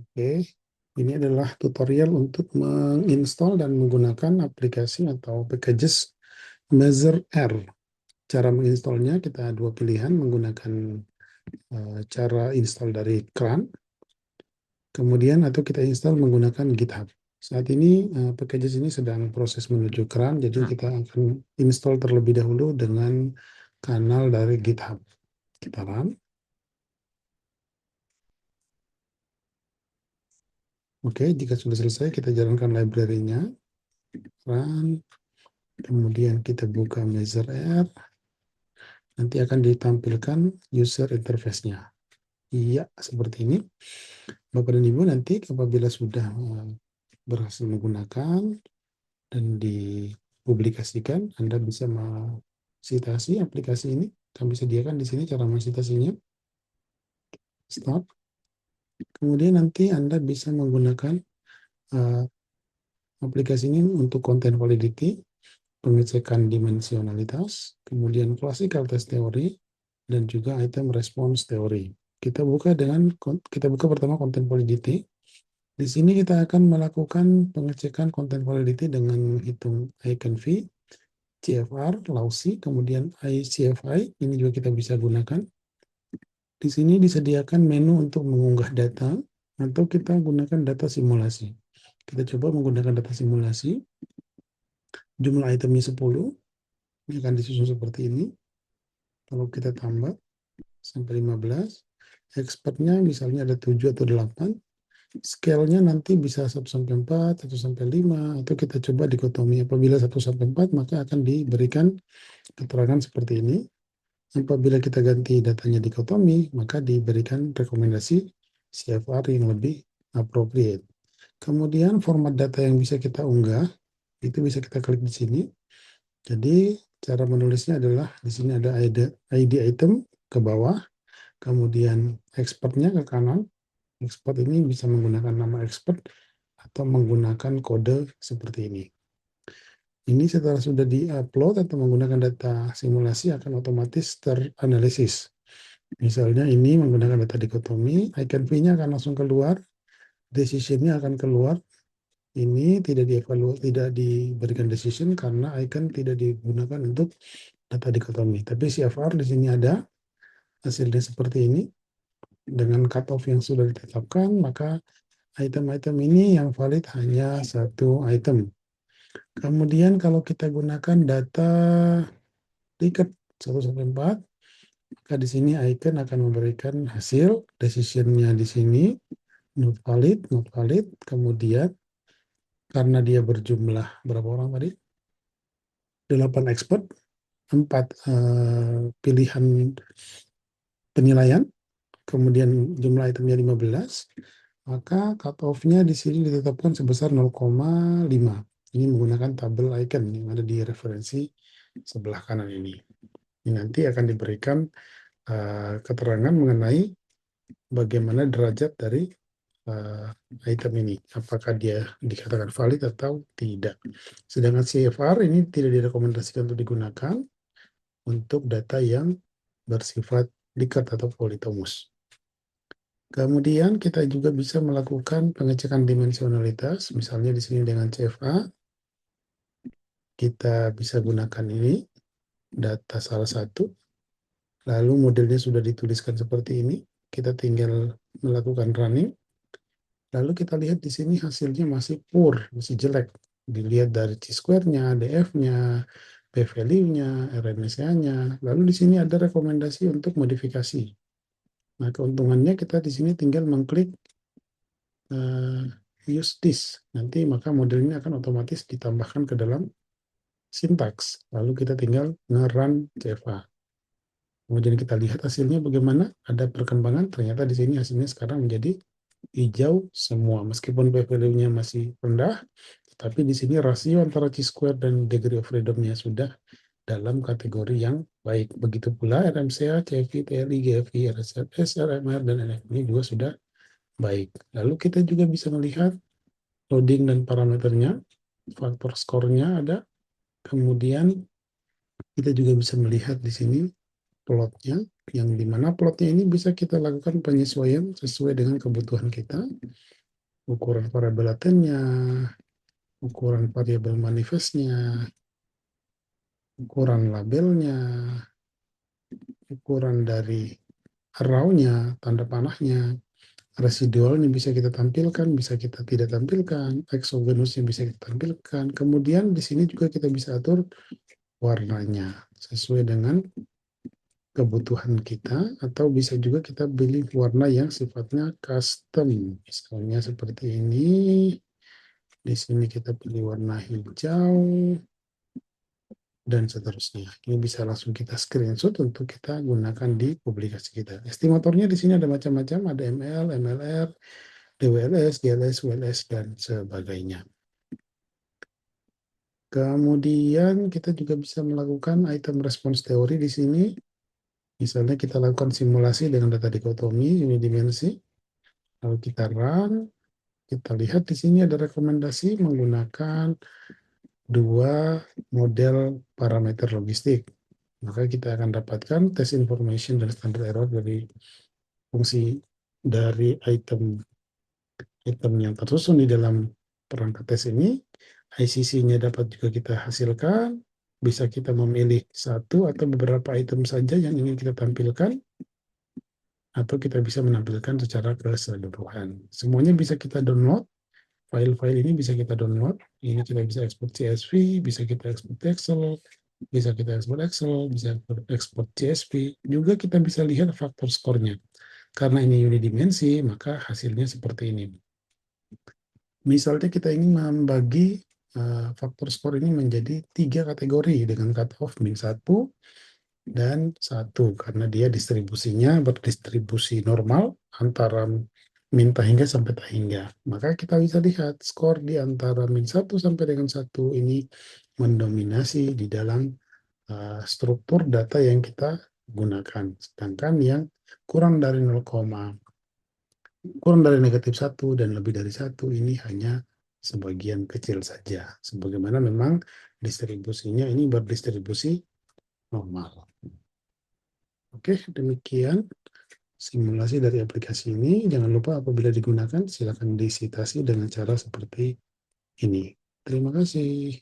Oke, ini adalah tutorial untuk menginstall dan menggunakan aplikasi atau packages Mazer R. Cara menginstalnya kita dua pilihan menggunakan cara install dari CRAN, kemudian atau kita install menggunakan GitHub. Saat ini packages ini sedang proses menuju CRAN, jadi kita akan install terlebih dahulu dengan kanal dari GitHub. Kita run. Oke, jika sudah selesai kita jalankan library-nya. Run. Kemudian kita buka Mazer R. Nanti akan ditampilkan user interface-nya. Iya, seperti ini. Bapak dan Ibu nanti apabila sudah berhasil menggunakan dan dipublikasikan, Anda bisa mensitasi aplikasi ini. Kami sediakan di sini cara mensitasinya. Start. Kemudian nanti Anda bisa menggunakan uh, aplikasi ini untuk content validity, pengecekan dimensionalitas, kemudian classical test theory, dan juga item response theory. Kita buka pertama content validity. Di sini kita akan melakukan pengecekan content validity dengan menghitung icon V, CFR, Lousy, kemudian ICFI. Ini juga kita bisa gunakan. Di sini disediakan menu untuk mengunggah data atau kita gunakan data simulasi. Kita coba menggunakan data simulasi. Jumlah itemnya 10. Ini akan disusun seperti ini. Kalau kita tambah sampai 15, expertnya misalnya ada 7 atau 8, scale-nya nanti bisa 1 sampai 4, 1 sampai 5, atau kita coba dikotomi. Apabila 1 sampai 4, maka akan diberikan keterangan seperti ini. Apabila kita ganti datanya dikotomi, maka diberikan rekomendasi CFR yang lebih appropriate. Kemudian format data yang bisa kita unggah, itu bisa kita klik di sini. Jadi cara menulisnya adalah di sini ada ID item ke bawah, kemudian expertnya ke kanan. Expert ini bisa menggunakan nama expert atau menggunakan kode seperti ini. Ini setelah sudah di-upload atau menggunakan data simulasi akan otomatis teranalisis. Misalnya ini menggunakan data dikotomi, icon V-nya akan langsung keluar, decision-nya akan keluar. Ini tidak diberikan decision karena icon tidak digunakan untuk data dikotomi. Tapi CFR di sini ada hasilnya seperti ini. Dengan cutoff yang sudah ditetapkan, maka item-item ini yang valid hanya satu item. Kemudian kalau kita gunakan data tiket 1 sampai 4, maka di sini icon akan memberikan hasil, decision-nya di sini, not valid, not valid. Kemudian karena dia berjumlah berapa orang tadi? 8 expert, 4 pilihan penilaian, kemudian jumlah itemnya 15, maka cut off-nya di sini ditetapkan sebesar 0,5. Ini menggunakan tabel icon yang ada di referensi sebelah kanan ini. Ini nanti akan diberikan keterangan mengenai bagaimana derajat dari item ini, apakah dia dikatakan valid atau tidak. Sedangkan CFR ini tidak direkomendasikan untuk digunakan untuk data yang bersifat Likert atau polytomos. Kemudian kita juga bisa melakukan pengecekan dimensionalitas, misalnya di sini dengan CFA, kita bisa gunakan ini, data salah satu, lalu modelnya sudah dituliskan seperti ini, kita tinggal melakukan running, lalu kita lihat di sini hasilnya masih poor, masih jelek, dilihat dari chi-square-nya, DF-nya, p-value-nya, RMSA-nya, lalu di sini ada rekomendasi untuk modifikasi. Nah, keuntungannya kita di sini tinggal mengklik use this. Nanti maka modelnya akan otomatis ditambahkan ke dalam sintaks. Lalu kita tinggal nge-run CFA. Kemudian kita lihat hasilnya bagaimana. Ada perkembangan. Ternyata di sini hasilnya sekarang menjadi hijau semua. Meskipun p-value-nya masih rendah, tapi di sini rasio antara chi-square dan degree of freedom-nya sudah dalam kategori yang baik. Begitu pula RMCA, CFI, PLI, GFI, RSS, RMR, dan NF ini juga sudah baik. Lalu kita juga bisa melihat loading dan parameternya, faktor skornya ada. Kemudian kita juga bisa melihat di sini plotnya. yang dimana plotnya ini bisa kita lakukan penyesuaian sesuai dengan kebutuhan kita, ukuran variabel latennya, ukuran variabel manifestnya, ukuran labelnya, ukuran dari raw-nya, tanda panahnya, residualnya bisa kita tampilkan, bisa kita tidak tampilkan, exogenusnya bisa kita tampilkan. Kemudian di sini juga kita bisa atur warnanya sesuai dengan kebutuhan kita, atau bisa juga kita pilih warna yang sifatnya custom. Misalnya seperti ini. Di sini kita pilih warna hijau dan seterusnya. Ini bisa langsung kita screenshot untuk kita gunakan di publikasi kita. Estimatornya di sini ada macam-macam, ada ML, MLR, DWLS, GLS, WLS, dan sebagainya. Kemudian kita juga bisa melakukan item response teori di sini. Misalnya kita lakukan simulasi dengan data dikotomi unidimensi, lalu kita run, kita lihat di sini ada rekomendasi menggunakan dua model parameter logistik. Maka kita akan dapatkan test information dan standard error dari fungsi dari item yang tersusun di dalam perangkat tes ini. ICC-nya dapat juga kita hasilkan. Bisa kita memilih satu atau beberapa item saja yang ingin kita tampilkan, atau kita bisa menampilkan secara keseluruhan. Semuanya bisa kita download. File-file ini bisa kita download. Ini kita bisa ekspor CSV, bisa kita ekspor Excel, bisa kita ekspor Excel, bisa ekspor CSV. Juga kita bisa lihat faktor skornya. Karena ini unidimensi, maka hasilnya seperti ini. Misalnya kita ingin membagi faktor skor ini menjadi 3 kategori dengan cutoff min 1 dan 1, karena dia distribusinya berdistribusi normal antara min tak hingga sampai tak hingga. Maka kita bisa lihat skor di antara min 1 sampai dengan 1 ini mendominasi di dalam struktur data yang kita gunakan. Sedangkan yang kurang dari negatif 1 dan lebih dari 1 ini hanya sebagian kecil saja. Sebagaimana memang distribusinya ini berdistribusi normal. Oke, demikian simulasi dari aplikasi ini. Jangan lupa apabila digunakan, silakan disitasi dengan cara seperti ini. Terima kasih.